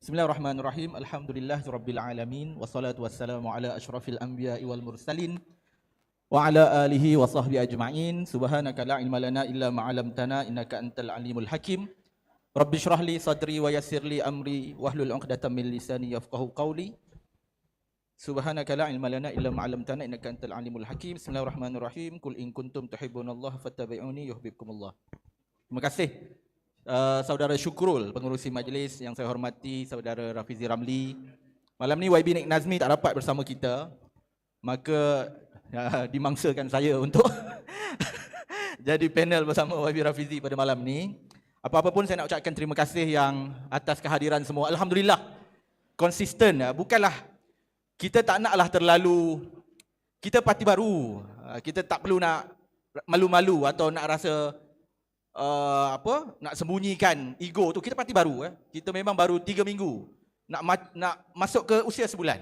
Bismillahirrahmanirrahim. Alhamdulillahirabbil alamin wassalatu wassalamu ala asyrafil anbiya'i wal mursalin wa ala alihi wa sahbihi ajma'in. Subhanaka la ilma lana illa ma 'allamtana innaka antal alimul hakim. Rabbi shrah li sadri wa yassir li amri wahlul 'uqdatam min lisani yafqahu qawli. Subhanaka la ilma lana illa ma 'allamtana innaka antal alimul hakim. Bismillahirrahmanirrahim. Qul in kuntum tuhibbunallaha fattabi'uni yuhibbukumullah. Terima kasih Saudara Syukrul, pengurusi majlis yang saya hormati, Saudara Rafizi Ramli. Malam ni YB Nik Nazmi tak dapat bersama kita, maka dimangsakan saya untuk jadi panel bersama YB Rafizi pada malam ni. Apa-apa pun saya nak ucapkan terima kasih yang atas kehadiran semua. Alhamdulillah, konsisten. Bukanlah, kita tak naklah terlalu, kita parti baru. Kita tak perlu nak malu-malu atau nak rasa nak sembunyikan ego tu. Kita parti baru. Kita memang baru 3 minggu nak masuk ke usia sebulan.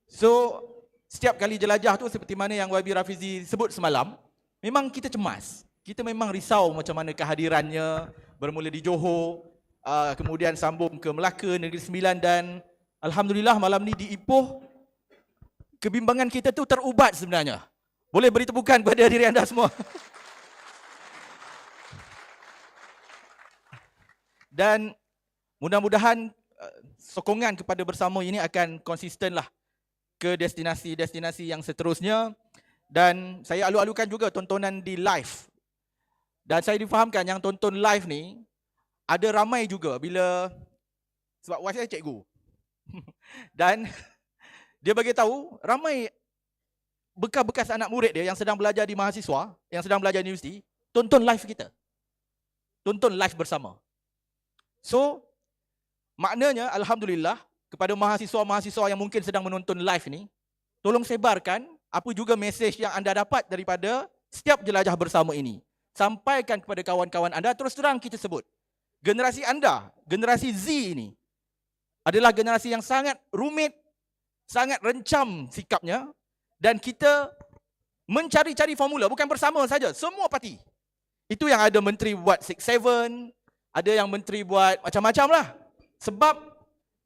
So setiap kali jelajah tu seperti mana yang YB Rafizi sebut semalam, memang kita cemas. Kita memang risau macam mana kehadirannya, bermula di Johor, kemudian sambung ke Melaka, Negeri Sembilan, dan alhamdulillah malam ni di Ipoh, kebimbangan kita tu terubat sebenarnya. Boleh beri tepukan kepada diri anda semua. Dan mudah-mudahan sokongan kepada bersama ini akan konsistenlah ke destinasi-destinasi yang seterusnya. Dan saya alu-alukan juga tontonan di live. Dan saya difahamkan yang tonton live ni ada ramai juga bila, sebab wife saya cikgu. Dan dia bagi tahu ramai bekas-bekas anak murid dia yang sedang belajar di mahasiswa, yang sedang belajar di universiti, tonton live kita. Tonton live bersama. So, maknanya alhamdulillah kepada mahasiswa-mahasiswa yang mungkin sedang menonton live ni, tolong sebarkan apa juga mesej yang anda dapat daripada setiap jelajah bersama ini. Sampaikan kepada kawan-kawan anda. Terus terang kita sebut, generasi anda, generasi Z ini adalah generasi yang sangat rumit, sangat rencam sikapnya, dan kita mencari-cari formula, bukan bersama saja, semua parti. Itu yang ada menteri buat 6-7, ada yang menteri buat macam-macam lah. Sebab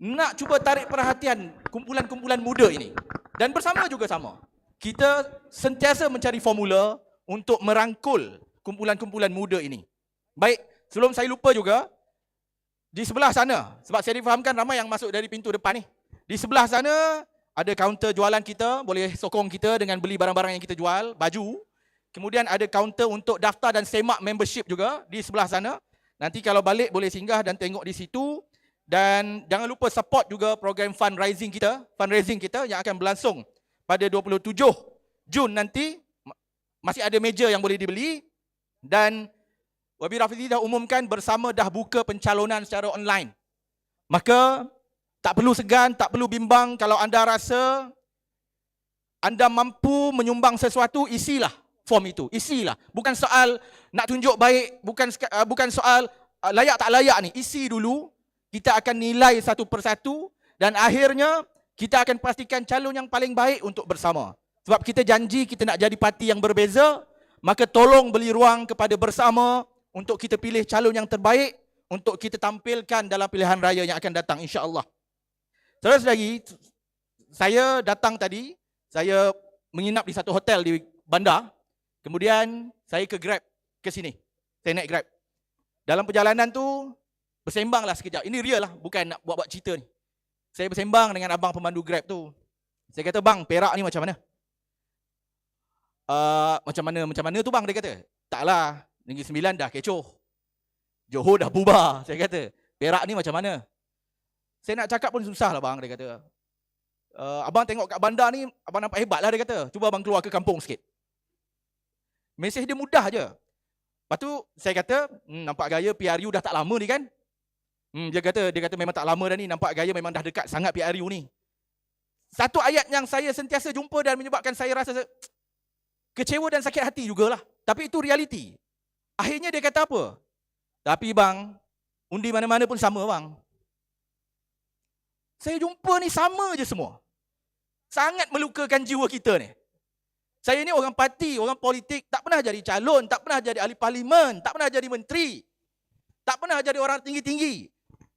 nak cuba tarik perhatian kumpulan-kumpulan muda ini. Dan bersama juga sama. Kita sentiasa mencari formula untuk merangkul kumpulan-kumpulan muda ini. Baik, sebelum saya lupa juga, di sebelah sana, sebab saya difahamkan ramai yang masuk dari pintu depan ni. Di sebelah sana ada kaunter jualan kita, boleh sokong kita dengan beli barang-barang yang kita jual, baju. Kemudian ada kaunter untuk daftar dan semak membership juga di sebelah sana. Nanti kalau balik boleh singgah dan tengok di situ. Dan jangan lupa support juga program fundraising kita yang akan berlangsung pada 27 Jun nanti. Masih ada meja yang boleh dibeli. Dan YB Rafizi dah umumkan bersama dah buka pencalonan secara online. Maka tak perlu segan, tak perlu bimbang. Kalau anda rasa anda mampu menyumbang sesuatu, isilah form itu, isilah. Bukan soal nak tunjuk baik, bukan soal layak tak layak ni. Isi dulu, kita akan nilai satu persatu dan akhirnya kita akan pastikan calon yang paling baik untuk bersama. Sebab kita janji kita nak jadi parti yang berbeza, maka tolong beri ruang kepada bersama untuk kita pilih calon yang terbaik untuk kita tampilkan dalam pilihan raya yang akan datang, insya-Allah. Terus lagi, saya datang tadi, saya menginap di satu hotel di bandar. Kemudian saya ke Grab ke sini. Saya naik Grab. Dalam perjalanan tu bersembanglah sekejap. Ini real lah, bukan nak buat-buat cerita ni. Saya bersembang dengan abang pemandu Grab tu. Saya kata, "Bang, Perak ni macam mana?" Macam mana tu bang?" Dia kata. "Taklah, Negeri Sembilan dah kecoh. Johor dah bubar." Saya kata, "Perak ni macam mana?" "Saya nak cakap pun susah lah bang," dia kata. "Abang tengok kat bandar ni, abang nampak hebat lah," dia kata. "Cuba abang keluar ke kampung sikit." Mesej dia mudah je. Lepas tu saya kata, "Nampak gaya PRU dah tak lama ni kan?" Dia kata memang tak lama dah ni, nampak gaya memang dah dekat sangat PRU ni. Satu ayat yang saya sentiasa jumpa dan menyebabkan saya rasa kecewa dan sakit hati jugalah. Tapi itu realiti. Akhirnya dia kata apa? "Tapi bang, undi mana-mana pun sama bang." Saya jumpa ni sama je semua. Sangat melukakan jiwa kita ni. Saya ni orang parti, orang politik, tak pernah jadi calon, tak pernah jadi ahli parlimen, tak pernah jadi menteri, tak pernah jadi orang tinggi-tinggi.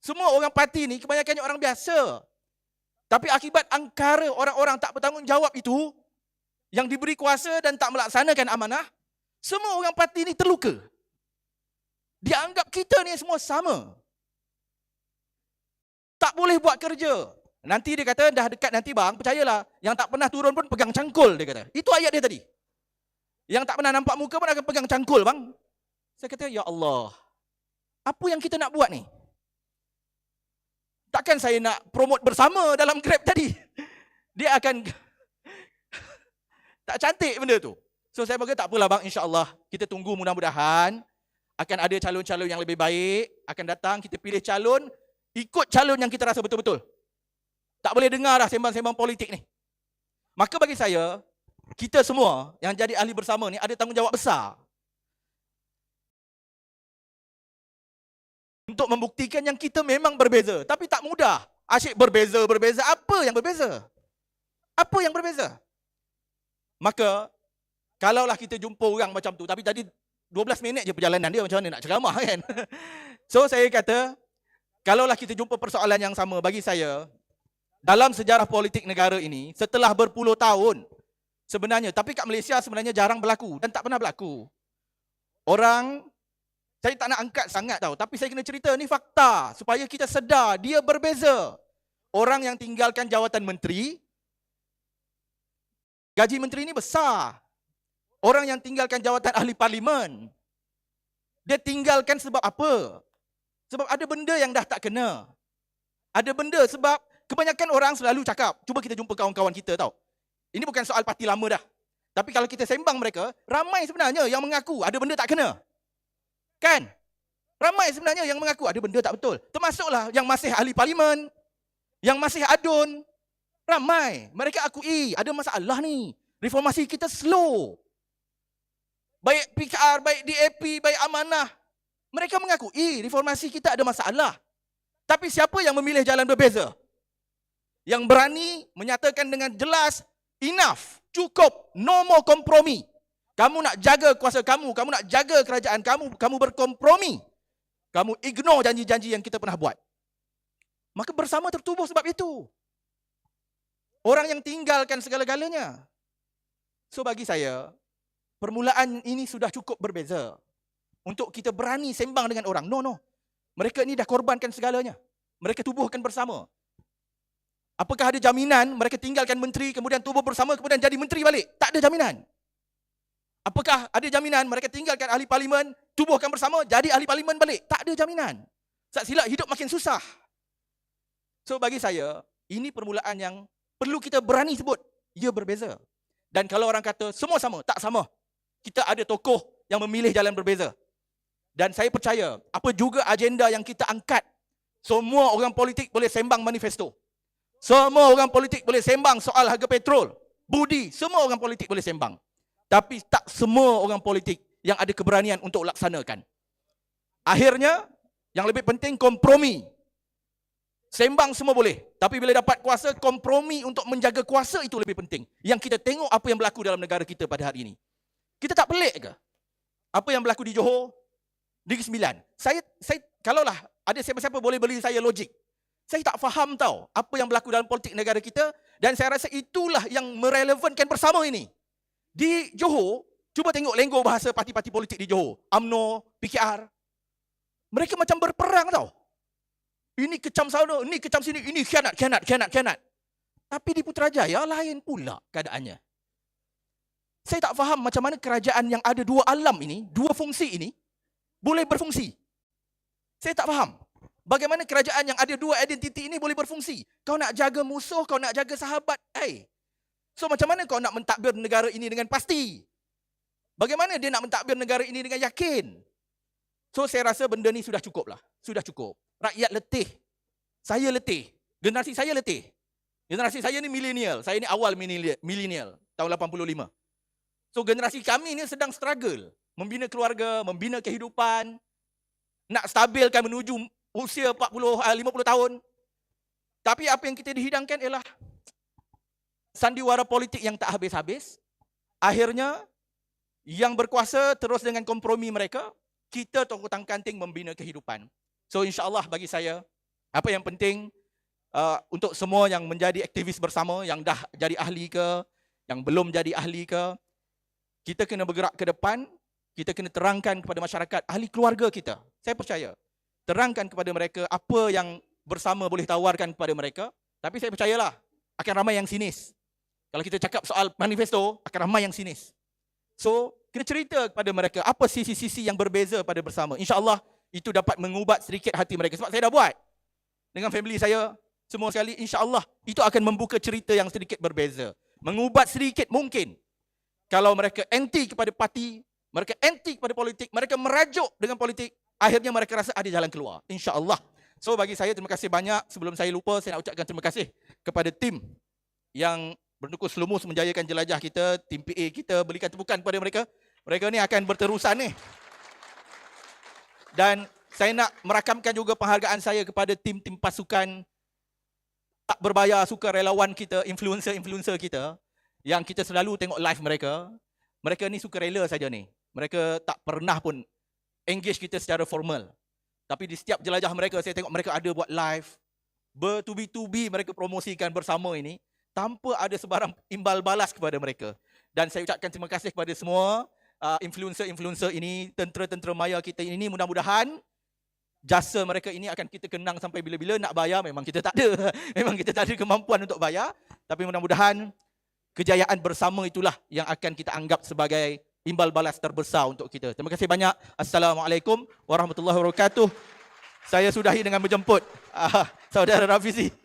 Semua orang parti ni kebanyakannya orang biasa. Tapi akibat angkara orang-orang tak bertanggungjawab itu, yang diberi kuasa dan tak melaksanakan amanah, semua orang parti ni terluka. Dia anggap kita ni semua sama. Tak boleh buat kerja. Nanti dia kata, dah dekat nanti bang, percayalah, yang tak pernah turun pun pegang cangkul, dia kata. Itu ayat dia tadi. Yang tak pernah nampak muka pun akan pegang cangkul, bang. Saya kata, ya Allah, apa yang kita nak buat ni? Takkan saya nak promote bersama dalam Grab tadi. Dia akan tak cantik benda tu. So saya berkata, tak apalah bang, insya-Allah kita tunggu, mudah-mudahan akan ada calon-calon yang lebih baik akan datang, kita pilih calon, ikut calon yang kita rasa betul-betul. Tak boleh dengar dah sembang-sembang politik ni. Maka bagi saya, kita semua yang jadi ahli bersama ni ada tanggungjawab besar untuk membuktikan yang kita memang berbeza. Tapi tak mudah. Asyik berbeza. Apa yang berbeza? Apa yang berbeza? Maka, kalaulah kita jumpa orang macam tu, tapi tadi 12 minit je perjalanan dia, macam mana nak ceramah kan? So, saya kata, kalaulah kita jumpa persoalan yang sama, bagi saya, dalam sejarah politik negara ini, setelah berpuluh tahun, sebenarnya, tapi kat Malaysia sebenarnya jarang berlaku dan tak pernah berlaku. Orang, saya tak nak angkat sangat tau, tapi saya kena cerita, ni fakta, supaya kita sedar, dia berbeza. Orang yang tinggalkan jawatan menteri, gaji menteri ni besar. Orang yang tinggalkan jawatan ahli parlimen, dia tinggalkan sebab apa? Sebab ada benda yang dah tak kena. Ada benda sebab kebanyakan orang selalu cakap, cuba kita jumpa kawan-kawan kita tau. Ini bukan soal parti lama dah. Tapi kalau kita sembang mereka, ramai sebenarnya yang mengaku ada benda tak kena. Kan? Ramai sebenarnya yang mengaku ada benda tak betul. Termasuklah yang masih ahli parlimen, yang masih adun. Ramai. Mereka akui ada masalah ni. Reformasi kita slow. Baik PKR, baik DAP, baik amanah. Mereka mengakui reformasi kita ada masalah. Tapi siapa yang memilih jalan berbeza? Yang berani menyatakan dengan jelas, enough, cukup, no more kompromi. Kamu nak jaga kuasa kamu nak jaga kerajaan kamu berkompromi. Kamu ignore janji-janji yang kita pernah buat. Maka bersama tertubuh sebab itu. Orang yang tinggalkan segala-galanya. So bagi saya, permulaan ini sudah cukup berbeza. Untuk kita berani sembang dengan orang. No. Mereka ni dah korbankan segalanya. Mereka tubuhkan bersama. Apakah ada jaminan mereka tinggalkan menteri, kemudian tubuh bersama, kemudian jadi menteri balik? Tak ada jaminan. Apakah ada jaminan mereka tinggalkan ahli parlimen, tubuhkan bersama, jadi ahli parlimen balik? Tak ada jaminan. Saat silap hidup makin susah. So bagi saya, ini permulaan yang perlu kita berani sebut. Ia berbeza. Dan kalau orang kata semua sama, tak sama. Kita ada tokoh yang memilih jalan berbeza. Dan saya percaya, apa juga agenda yang kita angkat, semua orang politik boleh sembang manifesto. Semua orang politik boleh sembang soal harga petrol, budi, semua orang politik boleh sembang. Tapi tak semua orang politik yang ada keberanian untuk laksanakan. Akhirnya, yang lebih penting kompromi. Sembang semua boleh. Tapi bila dapat kuasa, kompromi untuk menjaga kuasa itu lebih penting. Yang kita tengok apa yang berlaku dalam negara kita pada hari ini. Kita tak pelik ke? Apa yang berlaku di Johor, Negeri Sembilan. Saya kalaulah ada siapa-siapa boleh beli saya logik. Saya tak faham tau apa yang berlaku dalam politik negara kita, dan saya rasa itulah yang merelevankan bersama ini. Di Johor, cuba tengok lenggo bahasa parti-parti politik di Johor. UMNO, PKR. Mereka macam berperang tau. Ini kecam sana, ini kecam sini, ini khianat. Tapi di Putrajaya lain pula keadaannya. Saya tak faham macam mana kerajaan yang ada dua alam ini, dua fungsi ini, boleh berfungsi. Saya tak faham. Bagaimana kerajaan yang ada dua identiti ini boleh berfungsi? Kau nak jaga musuh, kau nak jaga sahabat. So macam mana kau nak mentadbir negara ini dengan pasti? Bagaimana dia nak mentadbir negara ini dengan yakin? So saya rasa benda ni sudah cukup lah. Sudah cukup. Rakyat letih. Saya letih. Generasi saya letih. Generasi saya ni milenial. Saya ni awal milenial. Tahun 85. So generasi kami ni sedang struggle. Membina keluarga, membina kehidupan. Nak stabilkan menuju usia 50 tahun. Tapi apa yang kita dihidangkan ialah sandiwara politik yang tak habis-habis. Akhirnya, yang berkuasa terus dengan kompromi mereka, kita tokoh tangkanting membina kehidupan. So insya-Allah bagi saya, Apa yang penting untuk semua yang menjadi aktivis bersama, yang dah jadi ahli ke, yang belum jadi ahli ke, kita kena bergerak ke depan, kita kena terangkan kepada masyarakat, ahli keluarga kita. Saya percaya, terangkan kepada mereka apa yang bersama boleh tawarkan kepada mereka. Tapi saya percayalah, akan ramai yang sinis. Kalau kita cakap soal manifesto, akan ramai yang sinis. So, kena cerita kepada mereka apa sisi-sisi yang berbeza pada bersama. InsyaAllah, itu dapat mengubat sedikit hati mereka. Sebab saya dah buat dengan family saya, semua sekali, insyaAllah, itu akan membuka cerita yang sedikit berbeza. Mengubat sedikit mungkin. Kalau mereka anti kepada parti, mereka anti kepada politik, mereka merajuk dengan politik, akhirnya mereka rasa ada jalan keluar. InsyaAllah. So bagi saya, terima kasih banyak. Sebelum saya lupa, saya nak ucapkan terima kasih kepada tim yang bernukus lumus menjayakan jelajah kita, tim PA kita, berikan tepukan kepada mereka. Mereka ni akan berterusan ni. Dan saya nak merakamkan juga penghargaan saya kepada tim-tim pasukan tak berbayar sukarelawan kita, influencer-influencer kita, yang kita selalu tengok live mereka. Mereka ni sukarela saja ni. Mereka tak pernah pun engage kita secara formal. Tapi di setiap jelajah mereka, saya tengok mereka ada buat live. Bertubi-tubi mereka promosikan bersama ini, tanpa ada sebarang imbal balas kepada mereka. Dan saya ucapkan terima kasih kepada semua influencer-influencer ini, tentera-tentera maya kita ini. Mudah-mudahan jasa mereka ini akan kita kenang sampai bila-bila. Nak bayar memang kita tak ada. Memang kita tak ada kemampuan untuk bayar. Tapi mudah-mudahan kejayaan bersama itulah yang akan kita anggap sebagai imbal balas terbesar untuk kita. Terima kasih banyak. Assalamualaikum warahmatullahi wabarakatuh. Saya sudahi dengan menjemput saudara Rafizi.